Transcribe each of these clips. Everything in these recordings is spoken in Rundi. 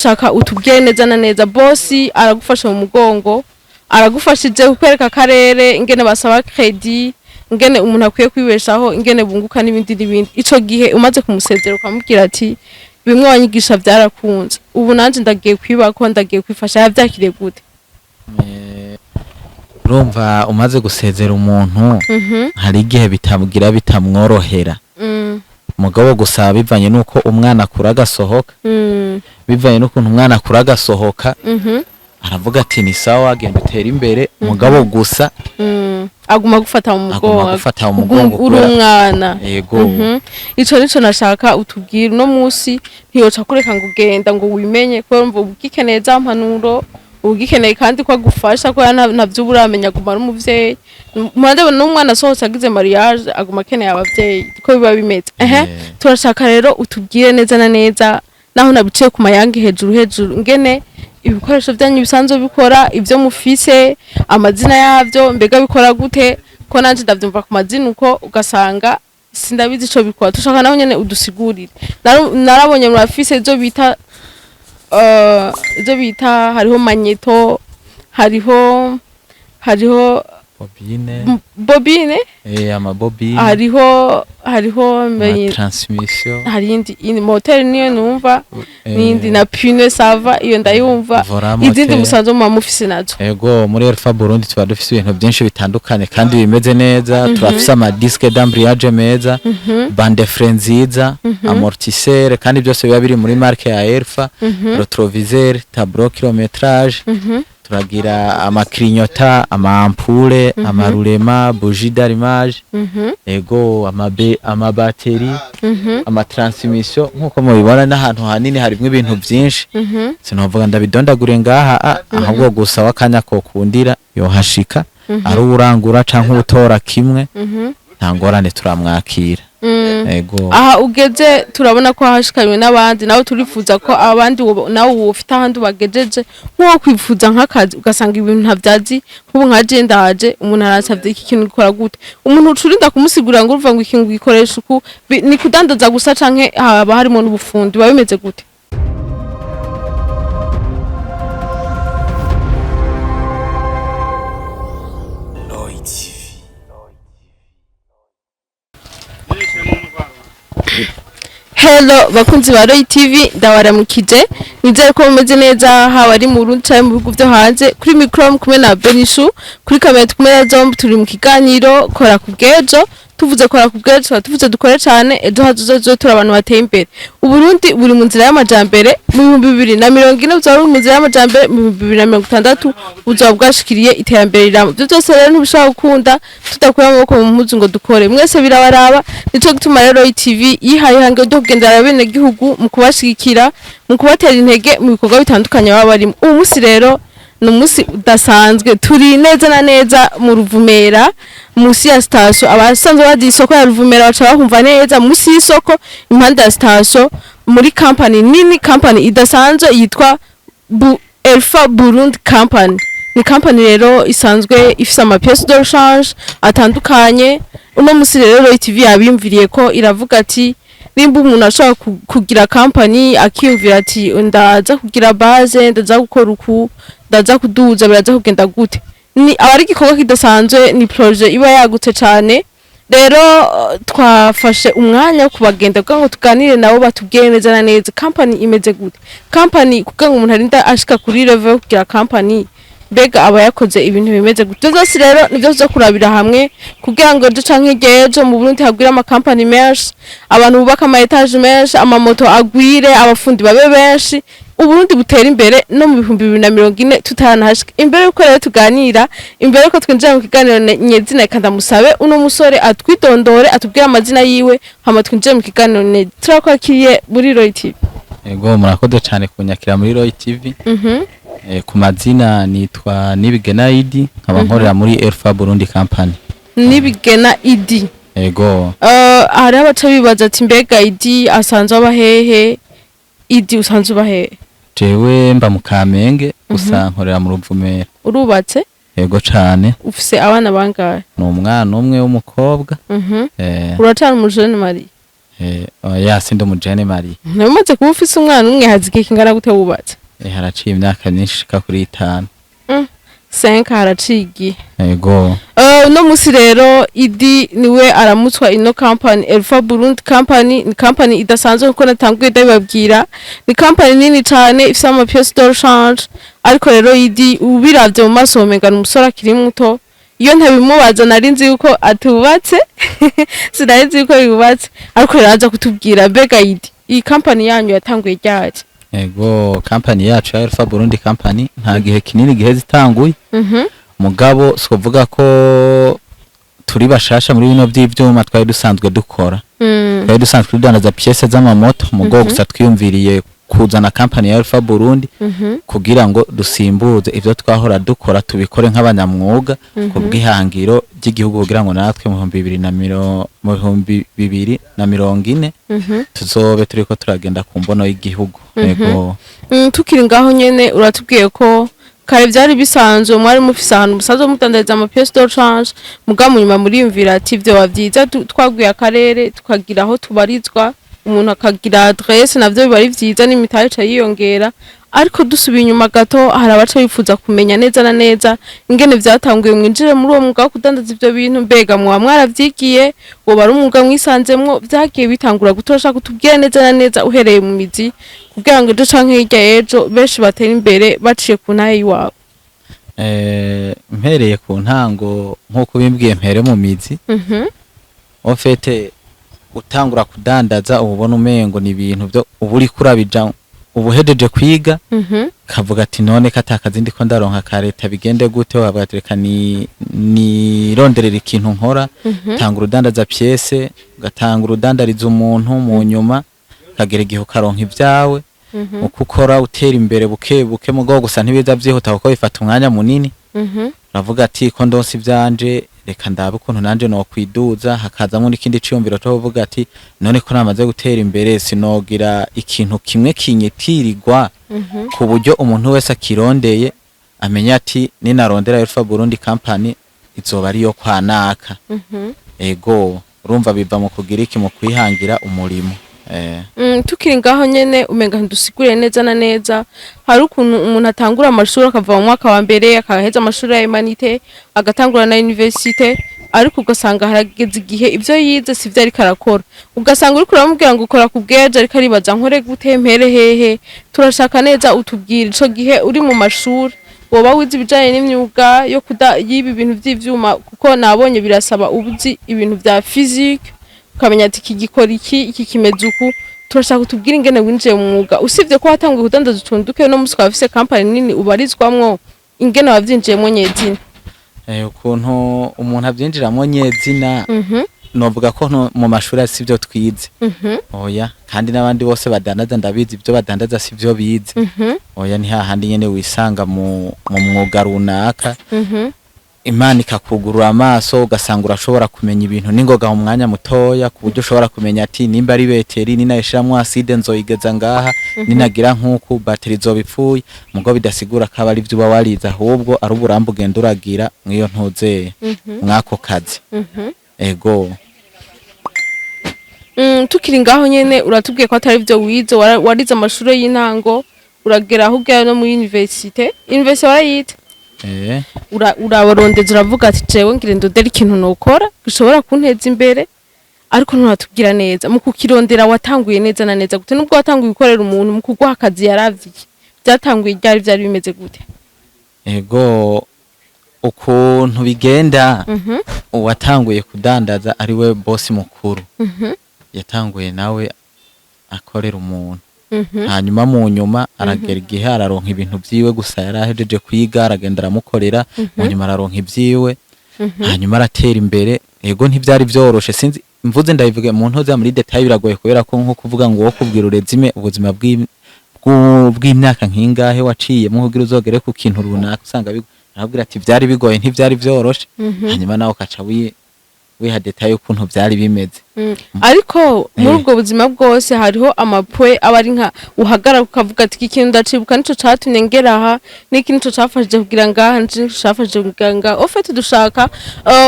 shaka utubwiye neza na neza bossi aragufasha mu mugongo aragufashije kukwereka akarere ingene basaba credit ingene umuntu akwiye kwibeshaho ingene bunguka n'ibindi ico gihe umaze kumusezera ukamubwira ati bimwe wanyigisha byarakunze ubu nanje ndagiye kwibako ndagiye kwifasha yavyakire gute urumva umaze gusezera umuntu hari igihe bitamugira bitamworohera mugabo gusa bivanye nuko umwana akura gasohoka bivanye nuko umwana akura gasohoka aravuga ati ni sawa agenda utera imbere mugabo gusa aguma gufata mu mugongo uri umwana yego ico nico nashaka utubwira no musi ntiyoca kureka ngo ugenda ngo wimenye ko urumva ugikeneye za mpanuro ugikeneye kandi ko agufasha ko navyo buramenya guma ari umuvyeyi murandebe n'umwana sohotse agize mariage aguma keneye abavyeyi ko biba bimeze turashaka rero utubwire neza na neza naho nabiciye ku mayange hejuru ngene ibikoresho byanyu bisanzwe bikora ivyo mufise amazina yavyo mbega bikora gute ko nanje ndavyumva ku mazina uko ugasanga sindabizi ico bikora tushaka naho nyene udusigurire narabonye murafise izo bita hariho magneto hariho bobine amabobine hariho transmission hari indi moteur niyo numva nindi na pune sava iyo ndayumva izindi musanzo mu mufisi nazo yego muri Alpha Burundi tuba dufise ibintu byinshi bitandukanye kandi bimeze neza turafise ama disque d'embrayage meza bande frein nziza amortisseur kandi byose biba biri muri marque ya Alpha retroviseur tableau kilométrage turagira amakrignota amampule amarulema bougie d'allumage ego amabateri amatransmission nkuko mubibona n'ahantu hanini harimo ibintu byinshi sinovuga ndabidondagure ngaha ahubwo gusa wakanya ko kundira yohashika ari urangura canke utora kimwe ntangorane turamwakira ego aha ugeze turabona ko hashikanywe n'abandi nawe turifuza ko abandi nawe ufite ahandi bagejeje nko kwifuza nk'akazi ugasanga ibintu ntavyazi kubu nka je ndaje umuntu arasavye iki kintu gikora gute umuntu ucurinda kumusigurira ngo uruva ngo ikintu gikoresha uku ni kudandaza gusa canke haba harimo n'ubufundi babimeze gute Hello bakunzi ba Roy TV ndabaramukije nizere ko mumeze neza haba ari mu Burundi cyangwa mu bihugu byo hanze kuri micro kumwe na Benishu kuri kamera kumwe na Zombi turi mu kiganiro KoraKubwejo tuvuze KoraKubwejo tuvuze dukore cyane ejo hazozo turi abantu bateye imbere Uburundi buri mu nzira y'amajambere mu 2040 uzaba mu nzira y'amajambere mu 2060 uzaba bwashikiriye iterambere riramo byo byose rero ntibishaka gukunda tudakora amaboko mu mpuzu ngo dukore mwese birabaraba nico gituma rero Roy TV yihaye hange ryo kugendera bene gihugu mu kubashigikira mu kubatera intege mu bikorwa bitandukanye baba barimo ubu musi rero no musi udasanzwe turi neza na neza mu Ruvumera musi ya station abasanzwe badi isoko ya Ruvumera baca bahumva neza musi y'isoko impande ya station muri company idasanzwe yitwa Alpha Burundi company ni company rero isanzwe ifise ama pièces de rechange atandukanye uno musi rero Roy TV yabimviriye ko iravuga ati nimba umuntu ashaka kugira company akiyumvira ati ndaza kugira base ndaza gukora uku ndaza kuduza biraza kugenda gute ni abari gikorwa kidasanzwe ni projet iba yagutse cyane rero twafashe umwanya wo kubagenda kugira ngo tuganire nabo batubwiye neza na neza company imeze gute company kugira ngo umuntu arinda ashika kuri level yo kugira company bega aba yakoze ibintu bimeze gute byose rero nivyo zo kurabira hamwe kugira ngo ejo canke ejo mu Burundi hagwira ama company menshi abantu bubaka ama etage menshi ama moto agwire abafundi babe benshi Uburundi butera imbere no mu 2040 tutanahashika imbere yuko rero tuganira imbere yuko twinjira mu kiganiro nyezina kandi musabe uno musore atwitondore atubwira amazina yiwe hama twinjira mu kiganiro turakwakiriye muri Roy TV ego murakoze cyane kunyakira muri Roy TV ku mazina nitwa Nibigena Idi nkaba nkorera muri Alpha Burundi company Nibigena Idi ego hari abaca bibaza ati mbega Idi asanzwe abahehe Idi usanzwe abahehe jewe mba mu Kamenge gusa nkorera mu Ruvumera urubatse yego cyane ufise abana bangahe n'umwana umwe w'umukobwa uracana umujene Marie oya sindi umujene Marie. Namaze kuba ufise umwana umwe hazike kingana gute wubatse? Haraciye imyaka myinshi shika kuri 5. 5 haraciye. Yego. No musi rero Idi niwe aramutswa ino company Alpha Burundi company, ni company idasanzwe kuko natanguye ndabibabwira. Ni company nini cyane ifite ama pièces de change, ariko rero Idi ubiravye mu maso omega n'umusore akiri muto. Iyo ntabimubaza nari nzi yuko atubatse sinari nzi yuko yubatse, ariko rero aza kutubwira mbega Idi iyi company yanyu yatanguye ryari? Ego company yacu ya Alpha Burundi company nta gihe kinini giheze itanguye. Mugabo sikuvuga ko turi bashasha muri bino by'ivyuma twari dusanzwe dukora. Twari dusanzwe tudandaza pièces z'amamoto mugo gusa twiyumviriye kuzana company ya Alpha Burundi kugira ngo dusimbuze ivyo twahora dukora tubikore nk'abanyamwuga ku bwihangiro ry'igihugu kugira ngo natwe mu 2040 tuzobe turiko turagenda ku mbono y'igihugu. Ego. Tukiri ngaho nyene uratubwiye ko kare byari bisanzwe mwari mufise ahantu musazo mutandariza ama pièces de change, muga munyuma muriyumvira ati ivyo wavyiza twaguye akarere tukagira aho tubarizwa, umuntu akagira adresse navyo biba ari vyiza n'imitahe yiyongera. Ariko dusubiye inyuma gato hari abaca bifuza kumenya neza na neza ingene vyatanguye mwinjire muri uwo mwuga wo kudandaza ivyo bintu, mbega mwaravyigiye woba ari umwuga mwisanzemwo, vyagiye bitangura gutorasha kutubwira neza na neza uhereye mu mizi kugira ngo ejo canke hirya y'ejo benshi batera imbere baciye ku ntahe yiwabo. Mpereye ku ntango nk'uko bimbwiye mpere mu mizi. En fait utangura kudandaza ubona umengo ni ibintu byo uburi kurabija ubuhejeje kwiga kavuga ati none katakazi ndiko ndaronka ka leta bigende gute, wabatereka ni ronderera ikintu nkora. Tangura udandaza pièce gatangura udandariza umuntu mu nyuma kagera igihe ukaronka ibyawe uko ukora utera imbere buke buke mugo gusa ntibiza byihuta kuko bifata umwanya munini. Uravuga ati ko ndonse ivyanje reka ndabe ukuntu nanje no kwiduza, hakazamo n'ikindi ciyumviro cyo kuvuga ati none ko namaze gutera imbere sinogira ikintu kimwe kinyetirirwa ku buryo umuntu wese akirondeye amenya ati ninarondera Alpha Burundi company izoba ari yo kwanaka. Ego urumva biva mu kugira iki mu kwihangira umurimo. Tukiri ngaho nyene umenga ndusigure neza na neza hari ukuntu umuntu atangura amashuri akava mu mwaka wa mbere akaheza amashuri ya humanité agatangura na université, ariko ugasanga harageze igihe ivyo yize sivyo ari karakora, ugasanga uri kuramubwira ngo KoraKubwejo ariko aribaza nkore gute mpere hehe. Turashaka neza utubwira ico gihe uri mu mashuri woba wize ibijanye n'imyuga yo yibi bintu vy'ivyuma, kuko nabonye birasaba ubuzi ibintu vya physique ukamenya ati iki gikora iki kimeze uku. Turashaka kutubwira ingene winjiye mu mwuga usivye ko watanguye kudandaza utunduke no musi kwafise company nini ubarizwamwo, ingene wavyinjiyemo nyezina. Ukuntu umuntu avyinjiramwo nyezina novuga ko mu mashuri sivyo twize. Oya kandi n'abandi bose badandaza ndabizi ibyo badandaza sivyo bize. Oya ni hahandi nyene wisanga mu mwuga runaka. Imana ikakugurura amaso ugasanga urashobora kumenya ibintu ningoga mu mwanya mutoya ku buryo ushobora kumenya ati nimba ari beteri ninayishiramwo acide nzoyigeza ngaha, ninagira nkuko bateri zobipfuye, mugo bidasigura ko aba ari byo warize ahubwo ari uburambe ugenda uragira mwiyo ntuzeye mwako kazi. Ego. Tukiri ngaho nyene uratubwiye ko atari byo wize, warize amashuri y'intango uragera aho ugera no muri université. Université warayite? Urabarondeza uravuga ati jewe ngire ndodera ikintu nokora gishobora kunteza imbere, ariko nturatubwira neza mu kukirondera watanguye neza na neza gute, nubwo watanguye gukorera umuntu mu kuguha akazi yaravye byatanguye byari bimeze gute? Ego ukuntu bigenda uwatanguye kudandaza ari we boss mukuru. Yatanguye nawe akorera umuntu, hanyuma mu nyuma aragera igihe araronka ibintu vyiwe gusa yarahejeje kwiga aragenda aramukorera, mu nyuma araronka ivyiwe, hanyuma aratera imbere. Ego ntivyari vyoroshe, sinzi mvuze ndabivuge mu ntoza muri detail biragoye kubera ko nko kuvuga ngo wo kubwira urezime ubuzima bw'imyaka nkingahe waciye mu kugira uzogere ku kintu runaka usanga arabwira ati vyari bigoye ntivyari vyoroshe. Hanyuma nawe kaca wiha detail y'ukuntu byari bimeze. ariko muri ubwo buzima bwose hariho amapwe aba ari nka uhagarara ukavuga ati iki kintu ndacibuka nico catumye ngera aha n'iki nico cafashije kugira ngaha nico cafashije kugira ngaha ofete dushaka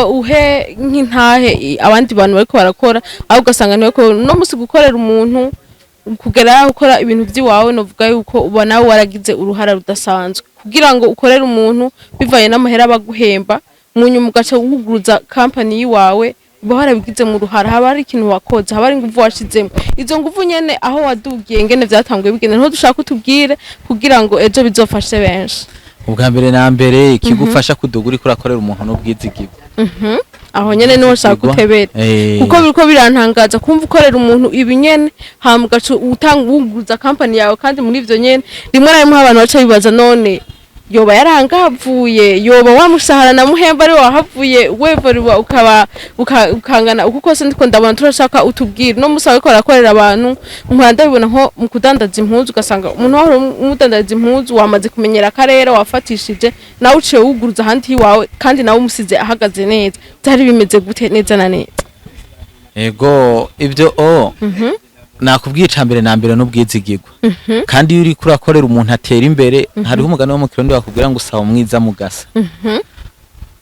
uhe nk'intahe abandi bantu bariko barakora aho ugasanga niwe ko no musi gukorera umuntu kugera ukora ibintu by'iwawe novuga yuko ubona waragize uruhara rudasanzwe kugira ngo ukorere umuntu bivaye n'amahera baguhemba mu nyuma ugaca wuguruza company yiwawe bahora bigize mu ruhara haba ari ikintu wakoze haba ari nguvu washizemo izo nguvu nyene aho wadugiye ngene vyatanguye bigenda nto dushaka utubwire kugira ngo ejo bizofashe benshi. Ubwa mbere na mbere ikigufasha kudugura iko rakorera umuntu n'ubwizigirwa. Aho nyene niho shaka gutebera kuko biriko birantangaza kumva ukorera umuntu ibi nyene hama ugaca utanga wuguruza company yawe kandi muri ivyo nyene rimwe na rimwe abantu baca bibaza none yoba yarangavuye yoba wamushahara na muhemba ari wahavuye wevoriwa ukangana uko kose ndiko ndabona turashaka utubwira no musawe ko arakorera abantu nkwanda bibona nko mu kudandaza impuzu ugasanga umuntu wahora umudandaza impuzu wamaze kumenyera akarere wafatishije nawe uciye wuguruza ahandi hiwawe kandi nawe umusize ahagaze neza byari bimeze gute neza na neza. Ego ibyo nakubwica mbere na mbere n'ubwizigirwa kandi iyo uri kurakorera umuntu atera imbere hariho umugani wo mu kirundi bakubwira ngo usaba umwiza mugasa.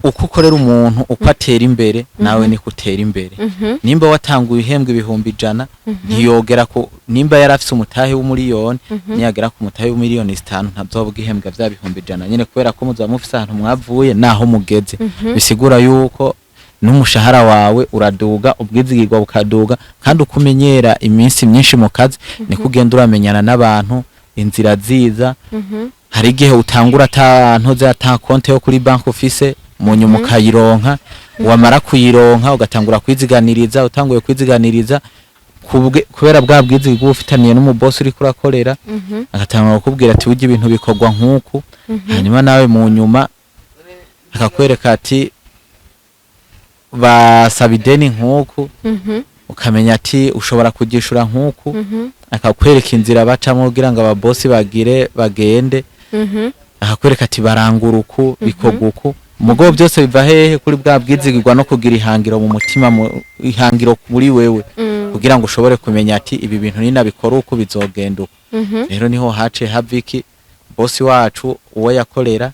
Uko ukorera umuntu uko atera imbere nawe niko utera imbere. Nimba watanguye ihembwe ibihumbi 100 ntiyogera ko nimba yarafise umutahe w'umiliyoni niyagera ku mutahe w'umiliyoni 5 ntazovuga ihembwe vya bihumbi 100 nyene kubera ko muza mufise ahantu mwavuye naho mugeze bisigura yuko n'umushahara wawe uraduga ubwizigirwa bukaduga kandi ukumenyera iminsi myinshi mu kazi ni kugenda uramenyana n'abantu inzira ziza. Hari igihe utangura ntoze ata konte yo kuri banque office mu nyuma ukayironka wamara kuyironka ugatangura kwiziganiriza utanguye kwiziganiriza kubera bwa bwizigirwa ufitaniye n'umuboss uri kurakorera agatangura kukubwira ati ujye ibintu bikorwa nk'uku hanyuma nawe mu nyuma akakwereka ati basabideni nk'uku ukamenya ati ushobora kugishura nk'uku akakwereka inzira bacamo kugira ngo ababosi bagende akakwereka ati baranguruku bikoguku mugo byose biva hehe kuri bwa bwizigirwa no kugira ihangiro mu mutima ihangiro muri wewe kugira ngo ushobore kumenya ati ibi bintu ni nabikora uko bizogenda uko. Rero niho hace haviki bosi wacu uwo yakorera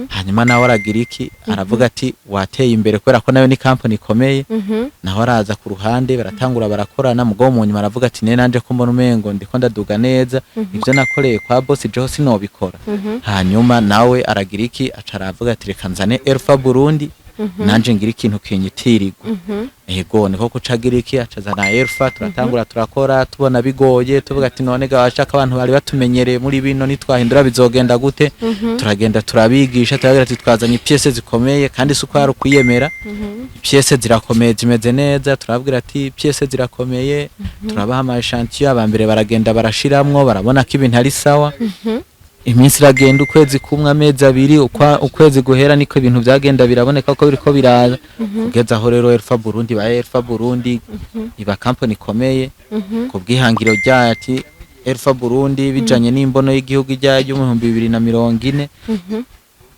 hanyuma nawe aragira iki aravuga ati wateye imbere kubera ko nayo ni company ikomeye naho araza ku ruhande baratangura barakorana mugo mu nyuma aravuga ati nanje ko mbona umengo ndiko ndaduga neza ivyo nakoreye kwa bosi jo sinobikora. Hanyuma nawe aragira iki acaravuga ati reka nzane Alpha Burundi nanje ngira ikintu kinyitirirwa. Ego niko kucagira iki acazana Alpha turatangura turakora tubona bigoye tuvuga ati none gashaka abantu bari batumenyereye muri bino nitwahindura bizogenda gute turagenda turabigisha turagira ati twazanye pièces zikomeye kandi suko ari kwiyemera pièces zirakomeye zimeze neza turabwira ati pièces zirakomeye turabaha ama echantillo abambere baragenda barashiramwo barabona ko ibintu ari sawa. Iminsi iragenda ukwezi kumwe amezi abiri ukwezi guhera niko ibintu byagenda biraboneka ko biriko biraza kugeza aho rero Alpha Burundi Alpha Burundi iba company ikomeye ku bwihangiro ryati Alpha Burundi bijanye n'imbono y'igihugu ijya mu 2040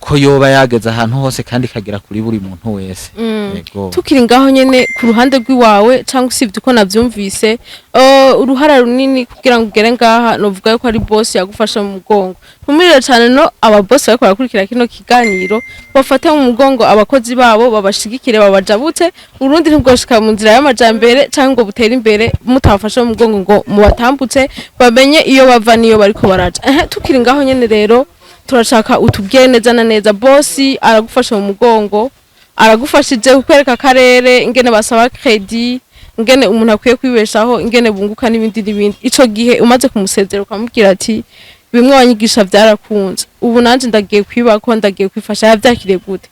ko yoba yageze ahantu hose kandi kagira kuri buri muntu wese. Yego tukiri ngaho nyene ku ruhande rw'iwawe cyangwa usibye uko navyumvise uruhara runini kugira ngo ugere ngaha novuga ko ari boss yagufasha mu mugongo ntumirire cyane no aba boss bariko barakurikira kino kiganiro bafate mu mugongo abakozi babo babashigikire babajabute urundi ntibwoshika mu nzira y'amajambere cyangwa butera imbere mutafasha mu mugongo ngo mubatambutse bamenye iyo bava niyo bariko baraja. Tukiri ngaho nyene rero turashaka utubwiye neza na neza bosi aragufasha mu mugongo aragufashije kukwereka akarere ingene basaba credit ingene umuntu akwiye kwibeshaho ingene bunguka n'ibindi ico gihe umaze kumusezera ukamubwira ati bimwe wanyigisha byarakunze ubu nanje ndagiye kwibako ndagiye kwifasha yavyakire gute.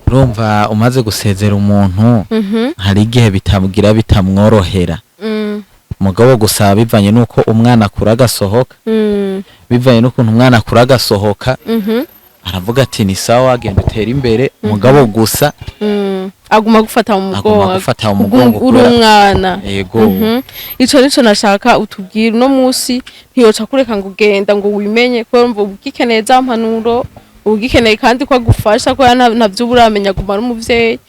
Urumva umaze gusezera umuntu hari igihe bitamugira bitamworohera mugabo gusaba bivanye nuko umwana akuraga sohoka bivanye nuko umwana akuraga sohoka aravuga ati ni sawa agenda utera imbere mugabo gusa aguma gufata mu mugongo uri umwana. Yego ico nico nashaka utubwira no musi ntiyoca kureka ngo ugenda ngo wimenye ko urumva ugikeneye za mpanuro ugikeneye kandi ko agufasha ko navyo uramenya guma n'umuvyeyi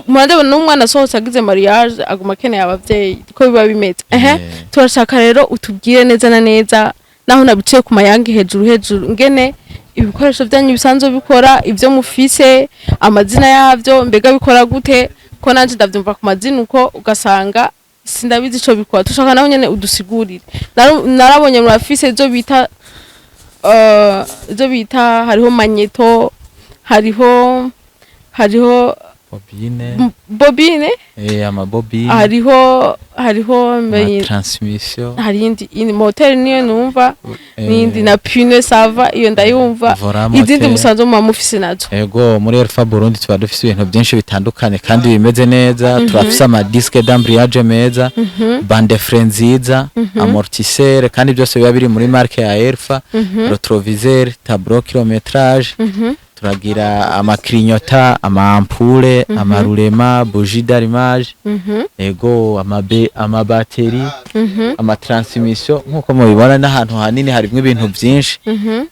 murande n'umwana sohotse agize mariage aguma keneye abavyeyi ko biba bimeze turashaka rero utubwire neza na neza naho nabiciye ku mayange hejuru ngene ibikoresho byanyu bisanzwe bikora ivyo mufise amazina yavyo mbega bikora gute ko nanje ndavyumva ku mazina uko ugasanga sindabizi ico bikora tushaka naho nyene udusigurire narabonye mu afise izo bita hariho magneto hariho bobine amabobine hariho transmission hari indi moteur niyo numva nindi na pune sava iyo ndayumva izindi musanzo mu mufisi nazo yego muri Alpha Burundi tuba dufise ibintu byinshi bitandukanye kandi bimeze neza turafise ama disque d'embrayage meza bande nziza amortisseur kandi byose biba biri muri marque ya Alpha retroviseur tableau kilométrage turagira amakrignota amampule amarulema bougie d'allumage ego amabateri amatransmission nkuko mubibona n'ahantu hanini harimo ibintu byinshi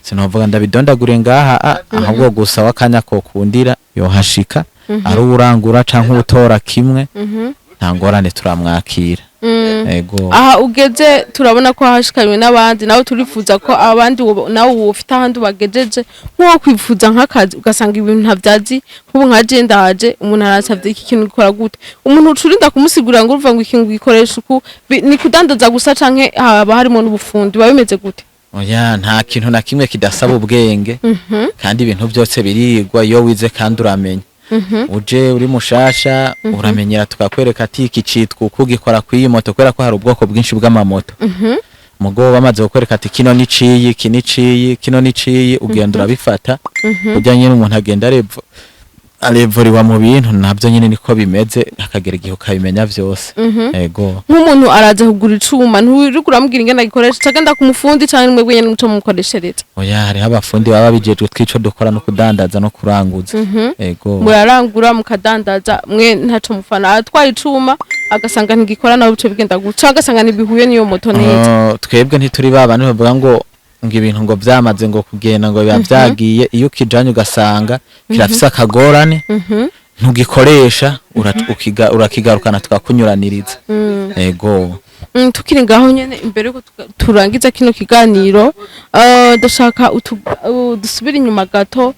sinovuga ndabidondagure ngaha ahubwo gusa wakanya ko kundira yohashika ari urangura canke utora kimwe ntangorane turamwakira ego aha ugeze turabona ko hashikanywe n'abandi nawe turifuza ko abandi nawe ufite ahandi bagejeje nko kwifuza nk'akazi ugasanga ibintu ntavyazi kubu nka je ndaje umuntu arasavye iki kintu gikora gute umuntu ucurinda kumusigurira ngo uruva ngo ikintu gikoresha uku ni kudandaza gusa canke haba harimo n'ubufundi babimeze gute oya nta kintu na kimwe kidasaba ubwenge kandi ibintu byose birigwa iyo wize kandi uramenya uje uri mushasha uramenyera tukakwereka ati iki citwa uko gikora kwiyi moto kwera ko hari ubwoko bwinshi bw'amamoto mugo bamaze gukwereka ati kino niciyi kino niciyi ugenda urabifata kujya nyine umuntu agenda arevuriwa mu bintu nabyo nyine niko bimeze akagera igihe ukabimenya byose ego nk'umuntu araza kugura icuma nturi kuramubwira ingene agikoresha cagenda ku mufundi cyangwa mwebwe nyene muco mukoreshereza oya hari abafundi baba bijejwe twico dukora no kudandaza no kuranguza ego murarangura mukadandaza mwe ntaco mufana atwaye icuma agasanga ntigikora nawe bice bigenda guca agasanga nibihuye niyo moto neza twebwe ntituri babana bavuga ngo ibintu ngo byamaze ngo kugenda ngo biba byagiye iyo ukijanye ugasanga kirafise akagorane ntugikoresha urakigarukana tukakunyuraniriza ego tukiri ngaho nyene imbere ko turangiza kino kiganiro ndashaka dusubira inyuma gato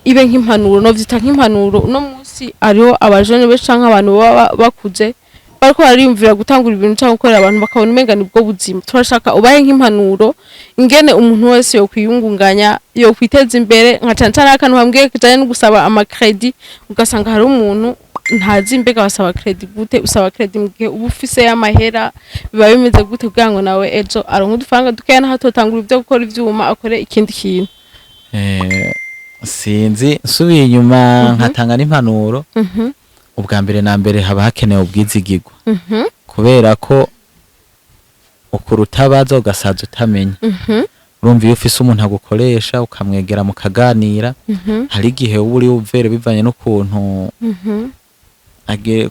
ibe nk'impanuro no vyita nk'impanuro uno munsi ariho abajene be canke abantu baba bakuze bariko bariyumvira gutangura ibintu cyangwa gukorera abantu bakabona umenga nibwo buzima turashaka ubaye nk'impanuro ingene umuntu wese yo kwiyungunganya yo kwiteza imbere nka cancana akantu hambwiye kijanye no gusaba ama credit ugasanga hari umuntu ntazi imbega basaba credit gute usaba credit mu gihe uba ufise y'amahera biba bimeze gute kugira ngo nawe ejo aronke udufaranga dukeya naho atotangura ibyo gukora ivyuma akore ikindi kintu sinzi nsubiye inyuma nkatanga n'impanuro ubwa mbere na mbere haba hakenewe ubwizigirwa kubera ko ukurutabaza ugasaza utamenya urumva iyo ufise umuntu agukoresha ukamwegera mukaganira hari igihe uba uri uvere bivanye n'ukuntu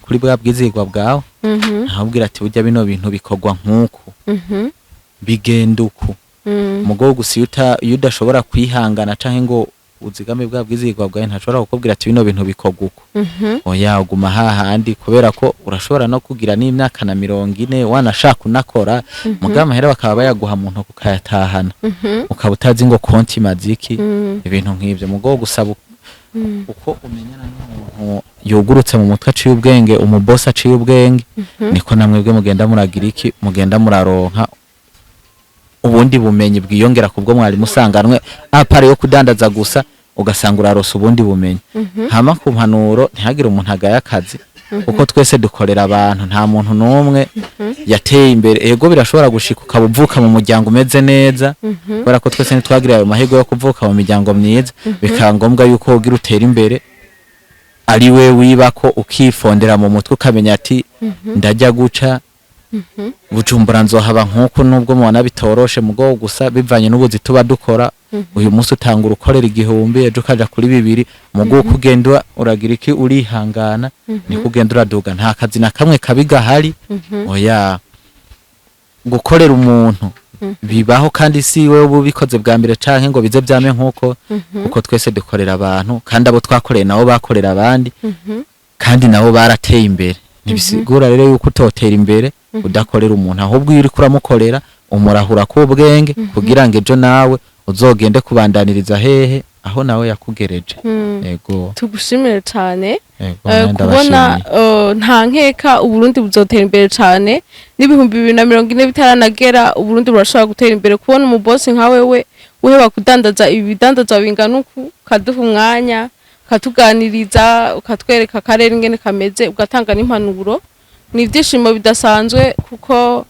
kuri bwa bwizigirwa bwawe ahabwira ati burya bino bintu bikorwa nk'uku bigenda uku mugo gusa iyo udashobora kwihangana canke ngo uzigame bwa bwizigirwa bwawe ntashobora kukubwira ati bino bintu bikorwa uku oya uguma hahandi kubera ko urashobora no kugira n'imyaka na 40 wanashaka unakora mugama hera bakaba bayaguha muntu kukayatahana ukaba utazi ngo konti maziki ibintu nk'ivyo mugo gusaba uko umenyana n'umuntu yogurutse mu mutwe aciye ubwenge umuboss aciye ubwenge niko namwebwe mugenda muragira iki mugenda muraronka ubundi bumenyi bwiyongera kubwo mwari musanganwe apare yo kudandaza gusa ugasanga urarosa ubundi bumenyi hama ku mpanuro ntihagire umuntu agaya akazi uko twese dukorera abantu nta muntu numwe yateye imbere ego birashobora gushika ukabuvuka mu muryango umeze neza kubera ko twese ntitwagira ayo mahego yo kuvuka mu miryango myiza bikaba ngombwa yuko ugira utera imbere ari we wibako ukifondera mu mutwe ukamenya ati ndajya guca Bujumbura nzohaba nkuko nubwo mubona bitoroshe mugo gusa bivanye n'ubuzi tuba dukora uyu munsi utangura ukorera 1000 ejo kaja kuri 2 mugo kugenda uragira iki urihangana ni kugenda uraduga nta kazi na kamwe kabiga hari oya gukorera umuntu bibaho kandi si wewe ubikoze bwa mbere canke ngo bize byame nkuko kuko twese dukorera abantu kandi abo twakoreye nabo bakorera abandi kandi nabo barateye imbere nibisigura rero yuko utotera imbere udakorera umuntu ahubwo iyo uri kuramukorera umurahura ku bwenge kugira ngo ejo nawe uzogende kubandaniriza hehe aho nawe yakugereje. Yego tugushimire cyane kubona nta nkeka uburundi buzotera imbere cyane n'ibihumbi 2040 bitaranagera uburundi burashobora gutera imbere kubona umubosi nka wewe uheba kudandaza ibidandaza bingana uku kaduha umwanya katuganiriza ukatwereka akarere ingene kameze ugatanga n'impanuro ni ibyishimo bidasanzwe kuko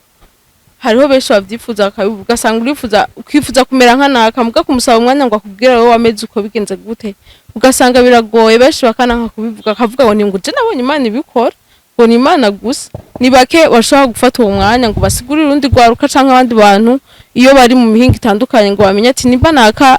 hariho benshi bavyifuza ugasanga ukifuza kumera nkanaka muga kumusaba umwanya ngo akubwira wowe wameze uko bigenze gute ugasanga biragoye benshi bakananka kubivuga akavuga ngo ningo je nabonye Imana ibikora ngo ni Imana gusa ni bake bashobora gufata uwo mwanya ngo basigurire urundi rwaruka canke abandi bantu iyo bari mu mihinga itandukanye ngo bamenye ati nimba naka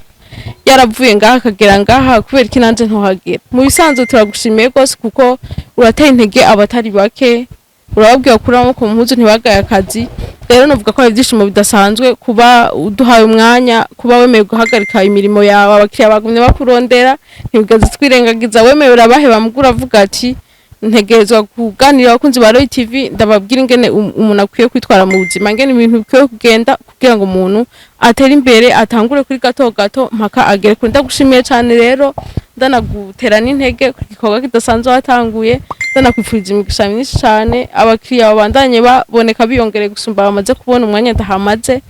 yaravuye ngaha akagera ngaha kubera iki nanje ntohagera mu bisanzwe turagushimiye gose kuko urateye intege abatari bake urababwira kuramo ku mpuzu ntibagaye akazi rero novuga ko ibyishimo bidasanzwe kuba uduhaye umwanya kuba wemeye guhagarika imirimo yawe abakiriya bagumye bakurondera ntibigaze twirengagiza wemeye urabaheba mugura avuga ati ntegerezwa kuganira abakunzi ba Roy TV ndababwira ingene umuntu akwiye kwitwara mu buzima ingene ibintu bikwiye kugenda kugira ngo umuntu atera imbere atangure kuri gato gato mpaka agere kuri ndagushimiye cyane rero ndanagutera n'intege ku gikorwa kidasanzwe watanguye ndanakwifuriza imigisha myinshi cyane abakiriya babandanye baboneka biyongere gusumba bamaze kubona umwanya ndahamaze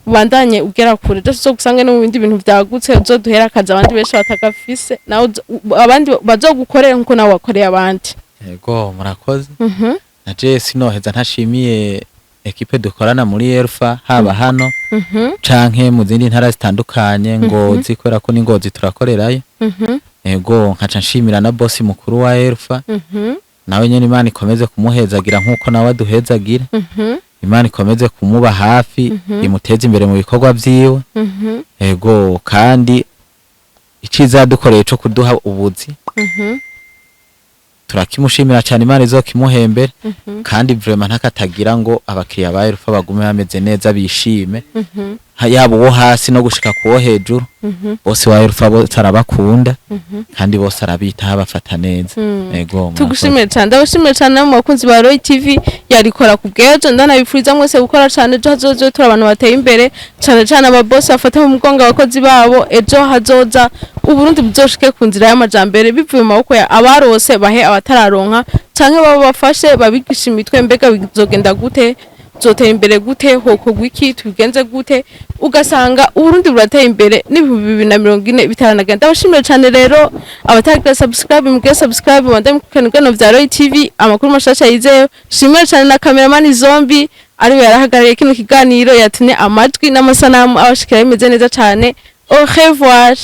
bandanye ugera kure cyo gusanga no mu bindi bintu byagutse uzoduhera akazi abandi benshi batagafise nawe abandi bazogukorera nkuko nawe wakoreye abandi. Yego murakoze. Naje sinoheza ntashimiye equipe dukorana muri Elfa haba hano canke mu zindi ntara zitandukanye ngo zikorera ko n'ingozi turakorerayo. Yego nkaca nshimira na boss mukuru wa Elfa nawe nyene Imana ikomeze kumuhezagira nkuko nawe aduhezagira. Imana ikomeze kumuba hafi imuteze imbere mu bikorwa vyiwe. Yego kandi iciza dukoreye cyo kuduha ubuzi turakimushimira cyane Imana izokimuhembere kandi vraiment ntakatagira ngo abakiriya ba Elfa bagume bameze neza bishime yabo wo hasi no gushika kuwo hejuru bose wa Elfa bo tarabakunda kandi bose arabita abafata neza. Yego tugushimire cyane ndabashimire cyane mu bakunzi ba Roy TV yarikora kubwejo ndanabifuriza mwese gukora cyane ejo hazozo tura abantu bateye imbere cyane cyane aba boss afata mu mugongo abakozi babo ejo hazoza uburundi buzoshike ku nzira y'amajambere bivuye mu maboko ya abarose bahe abatararonka canke babo bafashe babigisha imitwe mbega bizogenda gute zotera imbere gute hoko gwiki tubigenze gute ugasanga uburundi burateye imbere n'ibihumbi 2040 bitaranagenda. Abashimire cyane rero abatagira subscribe mugiye subscribe bande mukanigano vya Roy TV amakuru mashasha yizeyo. Shimire cyane na cameraman Zombi ari yarahagarariye kino kiganiro yatumye amajwi n'amasanamu abashikira bimeze neza cyane. Au revoir.